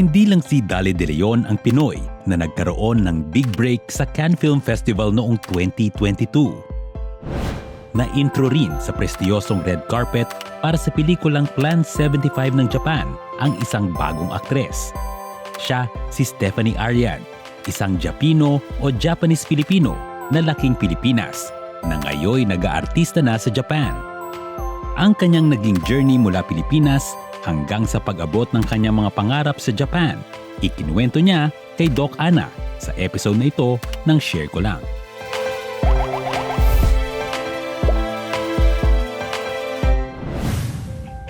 Hindi lang si Dale De Leon ang Pinoy na nagkaroon ng big break sa Cannes Film Festival noong 2022. Na-intro rin sa prestiyosong red carpet para sa pelikulang Plan 75 ng Japan ang isang bagong aktres. Siya si Stefanie Arianne, isang Japino o Japanese-Filipino na laking Pilipinas na ngayon nag-aartista na sa Japan. Ang kanyang naging journey mula Pilipinas hanggang sa pag-abot ng kanyang mga pangarap sa Japan, ikinuwento niya kay Doc Ana sa episode na ito ng Share Ko Lang.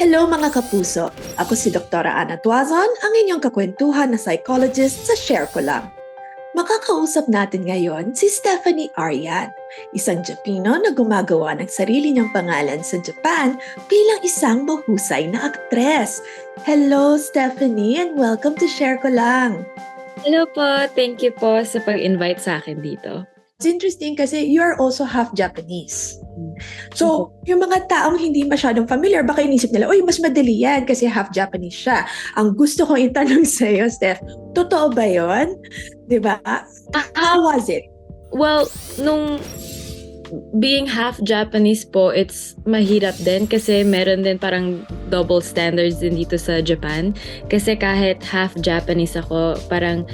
Hello mga kapuso! Ako si Dr. Ana Tuazon, ang inyong kakwentuhan na psychologist sa Share Ko Lang. Makakausap natin ngayon si Stefanie Arianne, isang Japino na gumagawa ng sarili niyang pangalan sa Japan bilang isang mahusay na aktres. Hello Stephanie and welcome to Share Ko Lang! Hello po! Thank you po sa pag-invite sa akin dito. It's interesting kasi you are also half Japanese. So, yung mga taong hindi masyadong familiar, baka inisip nila, uy, mas madali yan kasi half Japanese siya. Ang gusto kong itanong sa iyo, Steph, totoo ba yun? Diba? How was it? Well, nung being half Japanese po, it's mahirap din kasi meron din parang double standards din dito sa Japan. Kasi kahit half Japanese ako, parang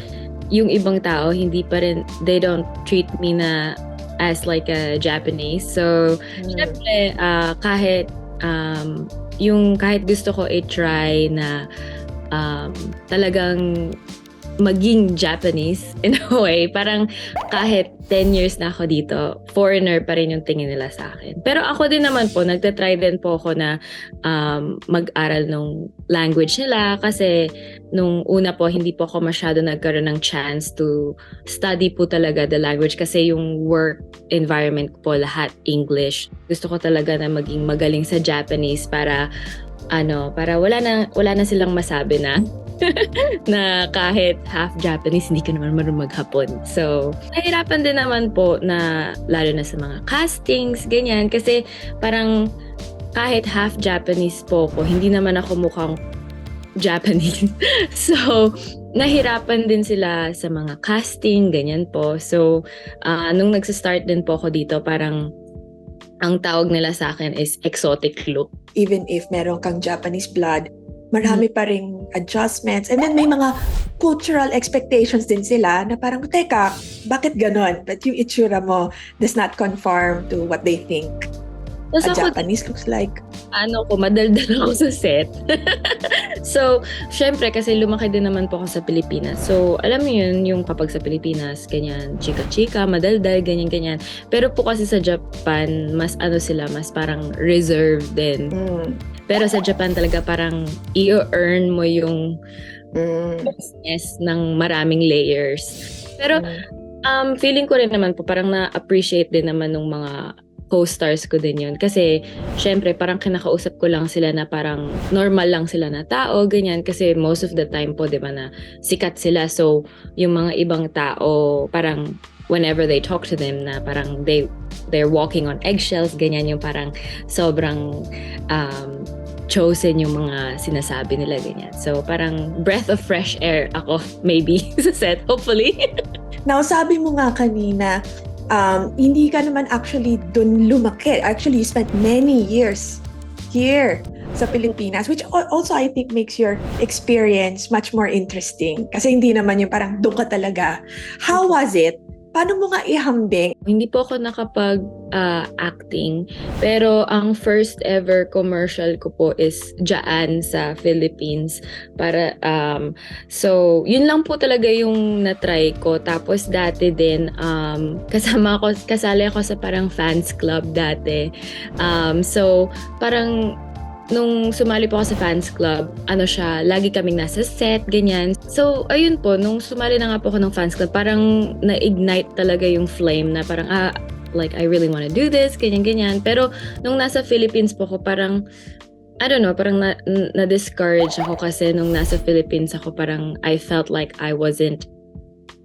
yung ibang tao, hindi pa rin, they don't treat me na as like a Japanese. So, syempre, kahit gusto ko i-try na talagang maging Japanese in a way, parang kahit 10 years na ako dito, foreigner pa rin yung tingin nila sa akin. Pero ako din naman po, nagtatry din po ako na mag-aral ng language nila kasi nung una po, hindi po ako masyado nagkaroon ng chance to study po talaga the language kasi yung work environment po lahat English. Gusto ko talaga na maging magaling sa Japanese para wala na silang masabi na na kahit half Japanese, hindi ka naman marunong maghapon. So, nahirapan din naman po na lalo na sa mga castings, ganyan. Kasi parang kahit half Japanese po ko, hindi naman ako mukhang Japanese. So, nahirapan din sila sa mga casting, ganyan po. So, nung nagsistart din po ako dito, parang ang tawag nila sa akin is exotic look. Even if meron kang Japanese blood, marami pa ring adjustments. And then may mga cultural expectations din sila na parang, teka, bakit ganon? But yung itsura mo does not conform to what they think a Japanese looks like. Madaldal ako sa set. So, syempre, kasi lumaki din naman po ako sa Pilipinas. So, alam mo yun, yung kapag sa Pilipinas, ganyan, chika-chika, madaldal, ganyan-ganyan. Pero po kasi sa Japan, mas mas parang reserved din. Pero sa Japan talaga parang i-earn mo yung business ng maraming layers. Pero feeling ko rin naman po parang na-appreciate din naman ng mga co-stars ko din yun. Kasi, syempre, parang kinakausap ko lang sila na parang normal lang sila na tao, ganyan. Kasi most of the time po, di ba, na sikat sila. So, yung mga ibang tao, parang whenever they talk to them na parang they're walking on eggshells, ganyan yung parang sobrang chosen yung mga sinasabi nila, ganyan. So, parang breath of fresh air ako, maybe, sa set, hopefully. Now, sabi mo nga kanina, hindi ka naman actually dun lumaki. Actually, you spent many years here sa Pilipinas, which also I think makes your experience much more interesting. Kasi hindi naman yung parang doon ka talaga. How was it? Paano mo nga ihambing? Hindi po ako nakapag-acting. Pero ang first ever commercial ko po is dyan sa Philippines. So, yun lang po talaga yung na-try ko. Tapos dati din, kasali ako sa parang fans club dati. So, parang nung sumali po ako sa fans club, lagi kaming nasa set, ganyan. So, ayun po, nung sumali na nga po ako ng fans club, parang na-ignite talaga yung flame na parang, like, I really wanna do this, ganyan-ganyan. Pero, nung nasa Philippines po ako, parang, I don't know, parang na-discourage ako kasi nung nasa Philippines ako, parang I felt like I wasn't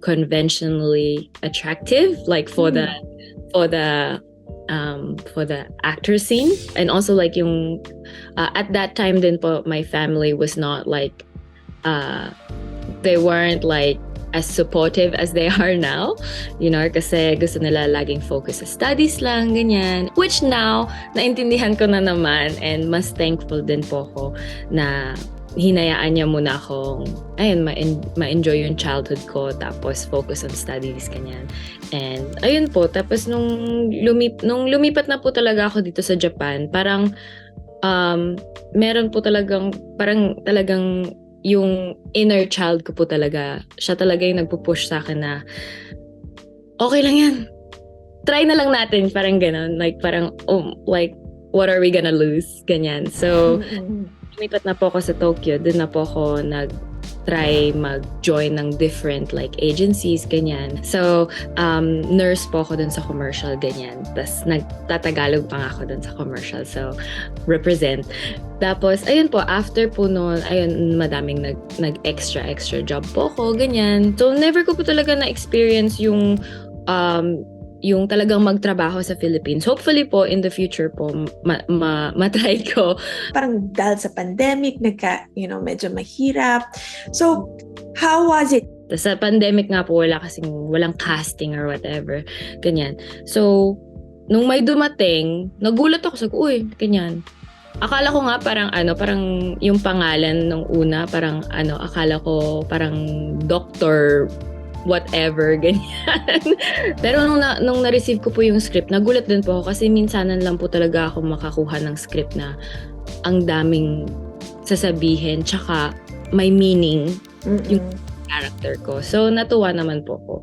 conventionally attractive, like for the actor scene. And also like yung at that time din po, my family was not like they weren't like as supportive as they are now, kasi gusto nila laging focus sa studies lang, ganyan. Which now, naintindihan ko na naman, and mas thankful din po ako na hinayaan niya muna akong, ma-enjoy yung childhood ko, tapos focus on studies, ganyan. And ayun po, tapos nung lumipat na po talaga ako dito sa Japan, parang meron po talagang yung inner child ko po talaga, siya talaga yung nagpo-push sa akin na okay lang yan, try na lang natin, parang ganon, like parang what are we gonna lose, ganyan. So lumipat na po ako sa Tokyo, dun na po ako nag-try mag-join ng different like agencies, ganyan. So nurse po ako dun sa commercial, ganyan. Tapos nagtatagalog pa nga ako dun sa commercial, so represent. Tapos, ayun po, after po noon, madaming nag-extra job po ko, ganyan. So, never ko po talaga na-experience yung talagang magtrabaho sa Philippines. Hopefully po, in the future po, matry ko. Parang dahil sa pandemic, medyo mahirap. So, how was it? Sa pandemic nga po, walang casting or whatever, ganyan. So, nung may dumating, nagulat ako, ganyan. Akala ko nga parang yung pangalan nung una, parang akala ko parang doctor whatever, ganyan. Pero nung na-receive ko po yung script, nagulat din po ako kasi minsanan lang po talaga ako makakuha ng script na ang daming sasabihin, tsaka may meaning yung character ko. So, natuwa naman po ako.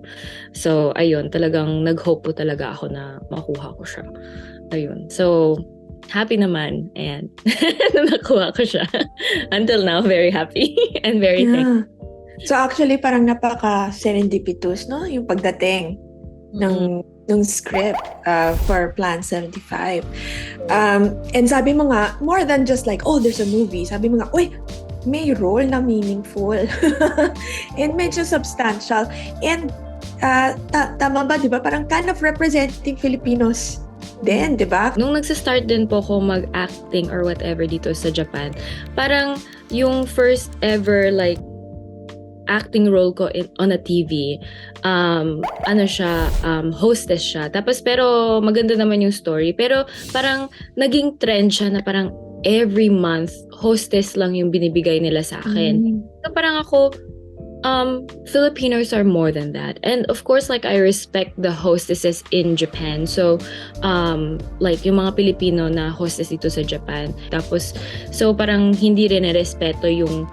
So, ayun, talagang nag-hope po talaga ako na makuha ko siya. Ayun. So, happy naman, and nakuha ko siya. Until now, very happy and very thankful. So actually, parang napaka-serendipitous, no? Yung pagdating ng script for Plan 75. And sabi mo nga, more than just like, oh, there's a movie. Sabi mo nga, uy, may role na meaningful. And medyo substantial. And tama ba, di ba? Parang kind of representing Filipinos din, di ba? Nung nagsa-start din po ako mag-acting or whatever dito sa Japan, parang yung first ever like acting role ko on a TV, hostess siya. Tapos pero maganda naman yung story. Pero parang naging trend siya na parang every month, hostess lang yung binibigay nila sa akin. So parang ako, Filipinos are more than that. And of course, like, I respect the hostesses in Japan. So, like, yung mga Pilipino na hostess dito sa Japan. Tapos, so parang hindi rin respeto yung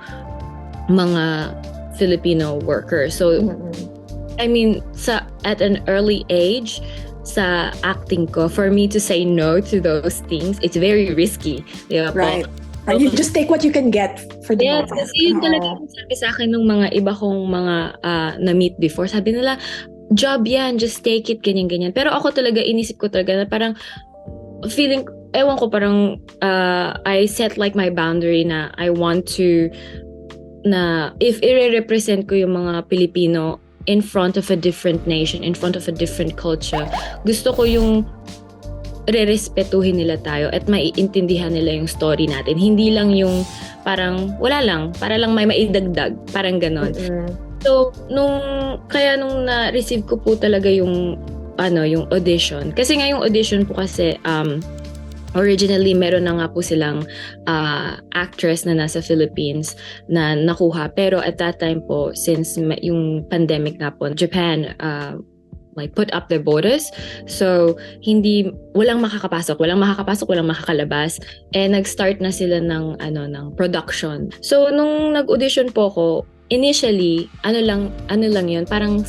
mga Filipino workers. So, I mean, at an early age, sa acting ko, for me to say no to those things, it's very risky. Diba? Right. You just take what you can get for the moment. Yes, kasi yun talaga yung sabi sa akin ng mga iba kong mga na-meet before. Sabi nila, job yan, just take it, ganyan-ganyan. Pero ako talaga, inisip ko talaga na parang feeling, ewan ko, parang I set like my boundary na I want to, na if i-represent ko yung mga Pilipino in front of a different nation, in front of a different culture, gusto ko yung re-respetuhin nila tayo at maiintindihan nila yung story natin. Hindi lang yung parang wala lang, para lang may maidagdag, parang ganon. So, nung na-receive ko po talaga yung audition. Kasi nga yung audition po kasi originally meron na nga po silang actress na nasa Philippines na nakuha. Pero at that time po, since yung pandemic nga po, Japan like put up their borders. So, walang makakapasok, walang makakalabas. And nag-start na sila ng production. So, nung nag-audition po ako, initially, ano lang yun, parang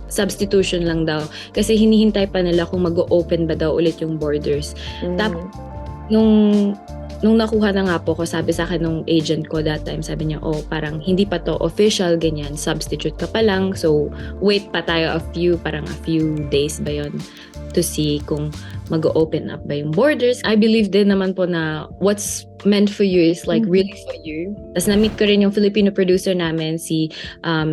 substitution lang daw. Kasi hinihintay pa nila kung mag-open ba daw ulit yung borders. Tapos, nung nakuha na nga po ko, sabi sa akin nung agent ko that time, sabi niya, parang hindi pa to official, ganyan, substitute ka pa lang, so wait pa tayo a few days ba yun to see kung mag-open up ba yung borders. I believe din naman po na what's meant for you is like really for you. Tapos na-meet ko rin yung Filipino producer namin, si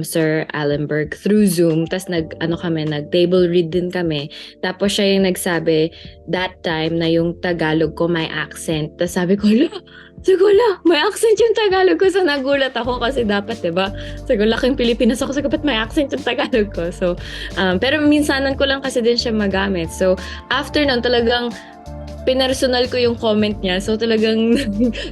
Sir Allenberg, through Zoom. Tapos nag-table read din kami. Tapos siya yung nagsabi that time na yung Tagalog ko may accent. Tapos sabi ko, Sigula, may accent yung Tagalog ko. So, nagulat ako kasi dapat, diba? Sigula, laking Pilipinas ako. So, ba't may accent yung Tagalog ko? So, pero minsanan ko lang kasi din siya magamit. So, after nun, talagang pinersonal ko yung comment niya. So, talagang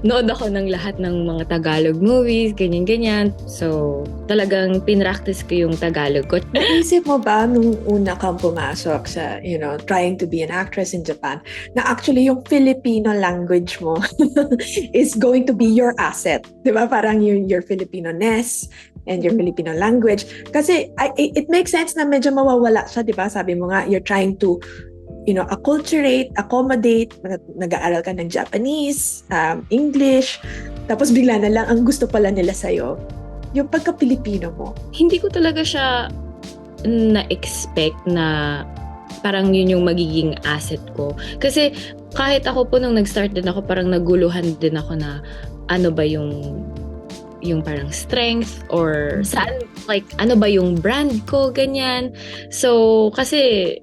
nood ako ng lahat ng mga Tagalog movies, ganyan-ganyan. So, talagang pinractice ko yung Tagalog ko. Naisip mo ba nung una kang pumasok sa, trying to be an actress in Japan, na actually yung Filipino language mo is going to be your asset? Di ba? Parang your Filipino-ness and your Filipino language. Kasi it makes sense na medyo mawawala siya, di ba? Sabi mo nga, you're trying to acculturate, accommodate, nag-aaral ka ng Japanese, English, tapos bigla na lang ang gusto pala nila sa'yo, yung pagka-Pilipino mo. Hindi ko talaga siya na-expect na parang yun yung magiging asset ko. Kasi kahit ako po nung nag-start din ako, parang naguluhan din ako na ano ba yung parang strength or saan, like ano ba yung brand ko, ganyan. So, kasi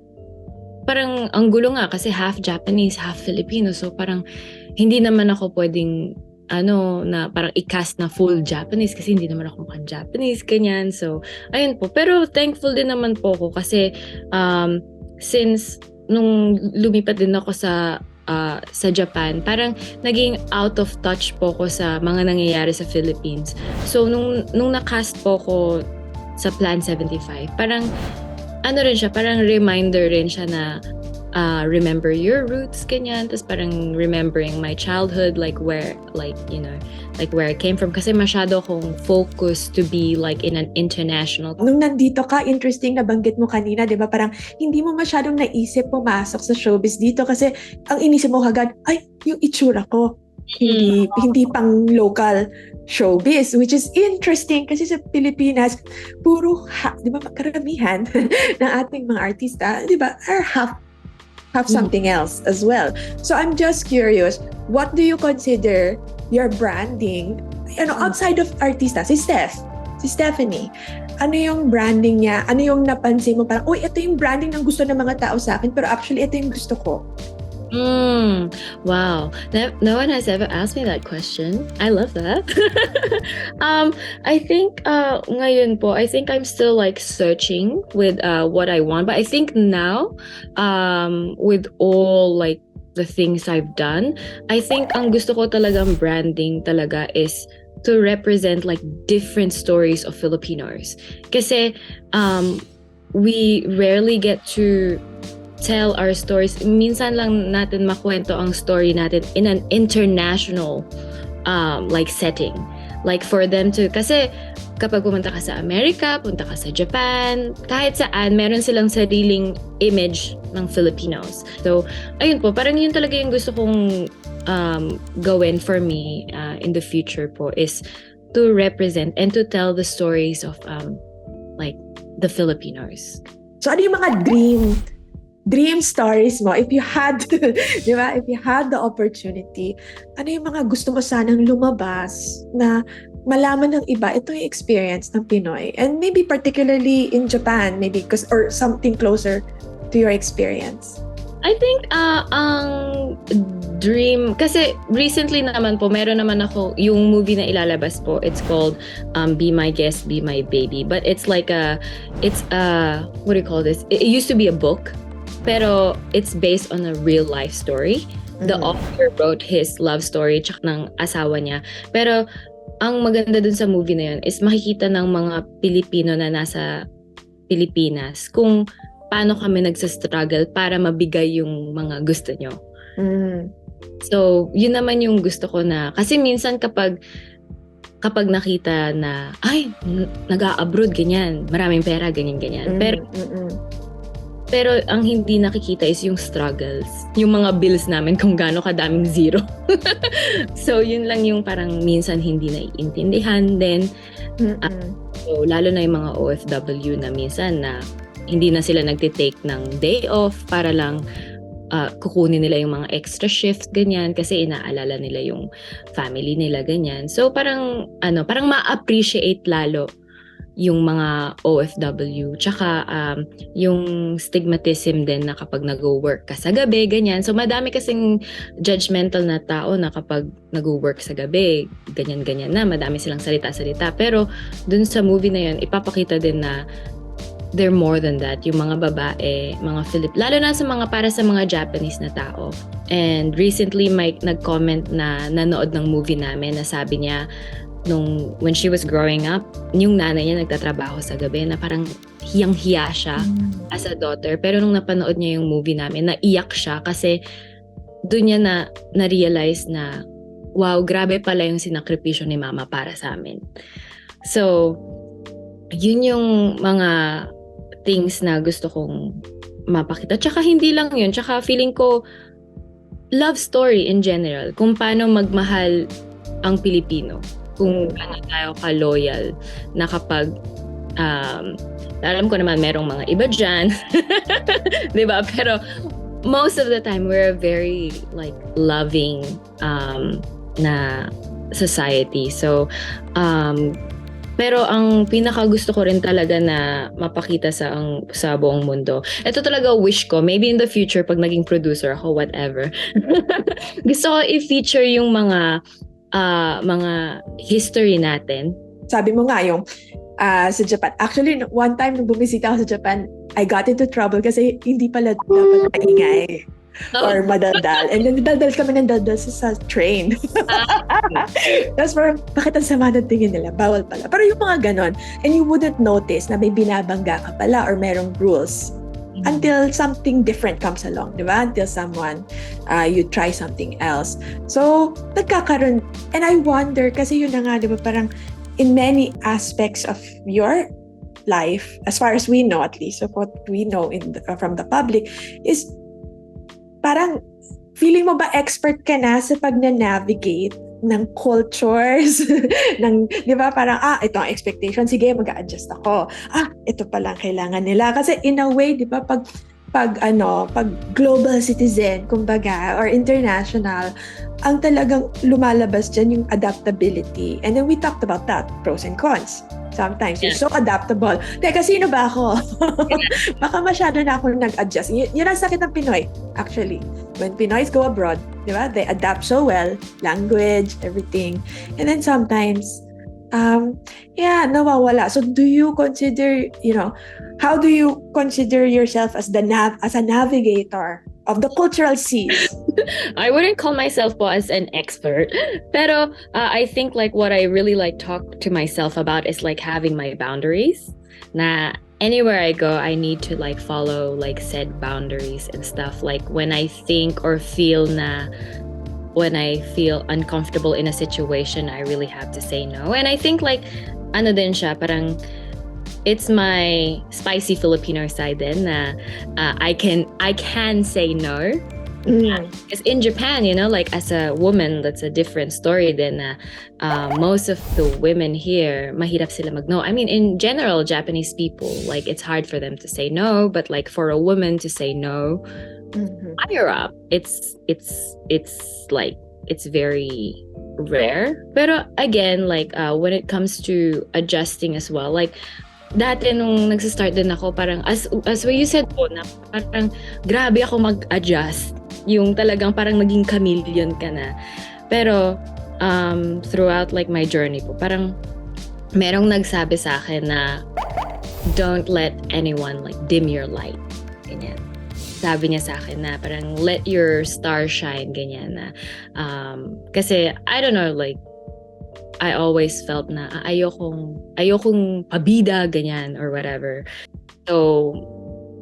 parang ang gulo nga kasi half Japanese, half Filipino. So parang hindi naman ako pwedeng na parang i-cast na full Japanese kasi hindi naman ako mukhang Japanese, ganyan. So, ayun po. Pero thankful din naman po ako kasi since nung lumipat din ako sa Japan, parang naging out of touch po ko sa mga nangyayari sa Philippines. So, nung na-cast po ko sa Plan 75, parang rin siya, parang reminder rin siya na remember your roots, ganyan. Tapos parang remembering my childhood, like where I came from. Kasi masyado akong focused to be like in an international. Nung nandito ka, interesting na banggit mo kanina, di ba? Parang hindi mo masyadong naisip pumasok sa showbiz dito kasi ang inisip mo kagad, ay, yung itsura ko. Hindi pang local showbiz, which is interesting kasi sa Pilipinas, puro di ba, karamihan ng ating mga artista, di ba, are have something else as well. So I'm just curious, what do you consider your branding, outside of artista, si Stefanie, ano yung branding niya? Ano yung napansin mo? Parang, uy, ito yung branding ng gusto ng mga tao sa akin, pero actually, ito yung gusto ko. Wow. No one has ever asked me that question. I love that. I think ngayon po, I think I'm still like searching with what I want. But I think now, with all like the things I've done, I think ang gusto ko talagang branding talaga is to represent like different stories of Filipinos. Kasi we rarely get to tell our stories. Minsan lang natin makwento ang story natin in an international like setting. Like for them to, kasi kapag pumunta ka sa America, punta ka sa Japan, kahit saan, meron silang sariling image ng Filipinos. So, ayun po, parang yun talaga yung gusto kong gawin for me in the future po, is to represent and to tell the stories of like the Filipinos. So, ano yung mga dream stories mo, if you had, di ba, if you had the opportunity, ano yung mga gusto mo sanang lumabas na malaman ng iba, ito yung experience ng Pinoy, and maybe particularly in Japan, maybe or something closer to your experience? I think ang dream, kasi recently naman po, meron naman ako yung movie na ilalabas po. It's called Be My Guest, Be My Baby, but it's like what do you call this? It used to be a book, pero it's based on a real life story. The author wrote his love story tsaka ng asawa niya. Pero ang maganda dun sa movie na yun is makikita ng mga Pilipino na nasa Pilipinas kung paano kami nagsastruggle para mabigay yung mga gusto nyo. So, yun naman yung gusto ko na, kasi minsan kapag nakita na, ay, nag-a-abroad, ganyan, maraming pera, ganyan. Pero ang hindi nakikita is yung struggles, yung mga bills namin kung gaano kadaming zero. So, yun lang yung parang minsan hindi naiintindihan din. So, lalo na yung mga OFW na minsan na hindi na sila nagtitake ng day off para lang kukunin nila yung mga extra shifts, ganyan, kasi inaalala nila yung family nila, ganyan. So, parang ma-appreciate lalo yung mga OFW, tsaka yung stigmatism din na kapag nag-work ka sa gabi, ganyan. So madami kasing judgmental na tao na kapag nag-work sa gabi, ganyan-ganyan na, madami silang salita-salita. Pero dun sa movie na yun, ipapakita din na they're more than that. Yung mga babae, mga lalo na sa mga para sa mga Japanese na tao. And recently, Mike nag-comment na nanood ng movie namin na sabi niya, when she was growing up, yung nanay niya nagtatrabaho sa gabi na parang hiyang-hiya siya as a daughter. Pero nung napanood niya yung movie namin, naiyak siya kasi doon niya na-realize na, wow, grabe pala yung sinakripisyo ni mama para sa amin. So, yun yung mga things na gusto kong mapakita. Tsaka hindi lang yun. Tsaka feeling ko, love story in general. Kung paano magmahal ang Pilipino. Kung paano tayo ka-loyal na kapag alam ko naman merong mga iba dyan. Diba? Pero most of the time, we're a very like loving na society. So, pero ang pinaka gusto ko rin talaga na mapakita sa buong mundo. Ito talaga wish ko. Maybe in the future, pag naging producer ako, whatever. Gusto ko i-feature yung mga history natin. Sabi mo nga yung sa Japan. Actually, one time nung bumisita ako sa Japan, I got into trouble kasi hindi pala dapat maingay. Or madaldal. And then daldal kami ng daldal sa train. Tapos parang, bakit ang sama ng tingin nila? Bawal pala. Pero yung mga ganon, and you wouldn't notice na may binabangga ka pala or merong rules until something different comes along, di ba? Until someone, you try something else. So, nagkakaroon, and I wonder, kasi yun na nga, di ba, parang in many aspects of your life, as far as we know at least, of what we know from the public, is parang feeling mo ba expert ka na sa pag-navigate ng cultures ng, di ba, parang ito ang expectation, sige, mag-a-adjust ako, ito pala ang kailangan nila, kasi in a way, di ba, pag global citizen, kumbaga, or international, ang talagang lumalabas dyan yung adaptability. And then we talked about that, pros and cons. Sometimes, you're so adaptable. Teka, sino ba ako? Baka masyado na ako nag-adjust. Yun ang sakit ng Pinoy, actually. When Pinoys go abroad, di ba, they adapt so well, language, everything. And then sometimes, nawawala. So do you consider, how do you consider yourself as a navigator of the cultural seas? I wouldn't call myself as an expert, pero I think like what I really like talk to myself about is like having my boundaries. Na anywhere I go, I need to like follow like said boundaries and stuff. Like when I think or feel when I feel uncomfortable in a situation, I really have to say no. And I think like din siya, parang it's my spicy Filipino side then na I can say no. Because in Japan, like as a woman, that's a different story than most of the women here, mahirap sila mag-no. I mean, in general, Japanese people, like it's hard for them to say no, but like for a woman to say no, higher up, it's like, it's very rare. Pero again, like when it comes to adjusting as well, like dati nung nagsistart din ako, parang as what you said po, na parang grabe ako mag-adjust. Yung talagang parang naging chameleon ka na. Pero throughout like my journey po, parang merong nagsabi sa akin na don't let anyone like dim your light. Ganyan. Sabi niya sa akin na parang let your star shine, ganyan na. Kasi I don't know, like I always felt na ayokong pabida, ganyan or whatever. So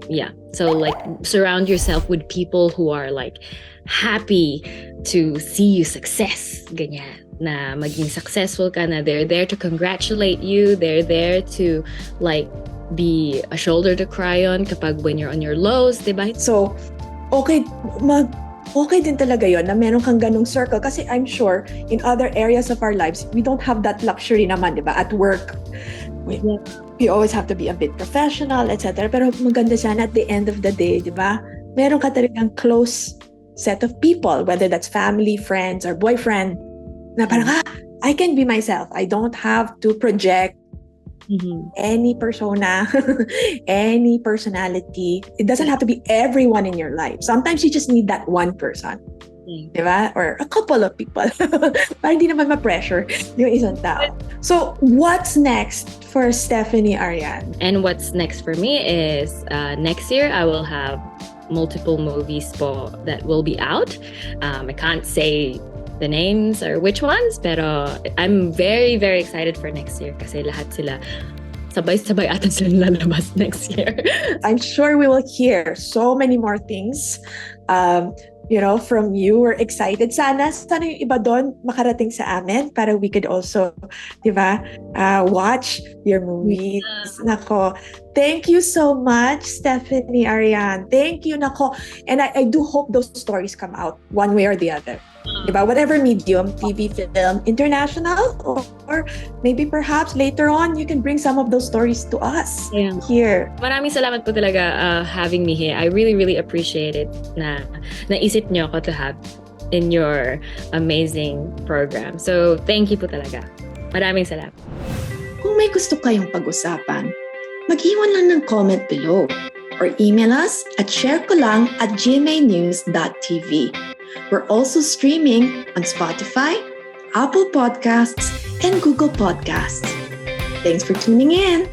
yeah, so like surround yourself with people who are like happy to see you success, ganyan, na maging successful ka na. They're there to congratulate you, they're there to like be a shoulder to cry on kapag when you're on your lows, diba? So okay din talaga yon na meron kang ganung circle, kasi I'm sure in other areas of our lives we don't have that luxury naman, diba? At work we always have to be a bit professional, etc. Pero maganda sana at the end of the day, di ba? Meron ka talagang close set of people, whether that's family, friends, or boyfriend, na parang, I can be myself. I don't have to project Any persona, any personality. It doesn't have to be everyone in your life. Sometimes you just need that one person. Diba? Or a couple of people. Para hindi naman ma-pressure yung isang tao. So, what's next for Stefanie Arianne? And what's next for me is next year I will have multiple movies po that will be out. I can't say the names or which ones, pero I'm very, very excited for next year kasi lahat sila sabay-sabay ata sila lalabas next year. I'm sure we will hear so many more things from you. We're excited. Sana yung iba doon makarating sa amin para we could also, watch your movies. Nako, thank you so much, Stefanie Arianne. Thank you, nako. And I do hope those stories come out one way or the other. Whatever medium, TV, film, international, or maybe perhaps later on, you can bring some of those stories to us here. Maraming salamat po talaga having me here. I really, really appreciate it na naisip niyo ako to have in your amazing program. So, thank you po talaga. Maraming salamat. Kung may gusto kayong pag-usapan, mag-iwan lang ng comment below or email us at sharekolang@gmanews.tv. We're also streaming on Spotify, Apple Podcasts, and Google Podcasts. Thanks for tuning in.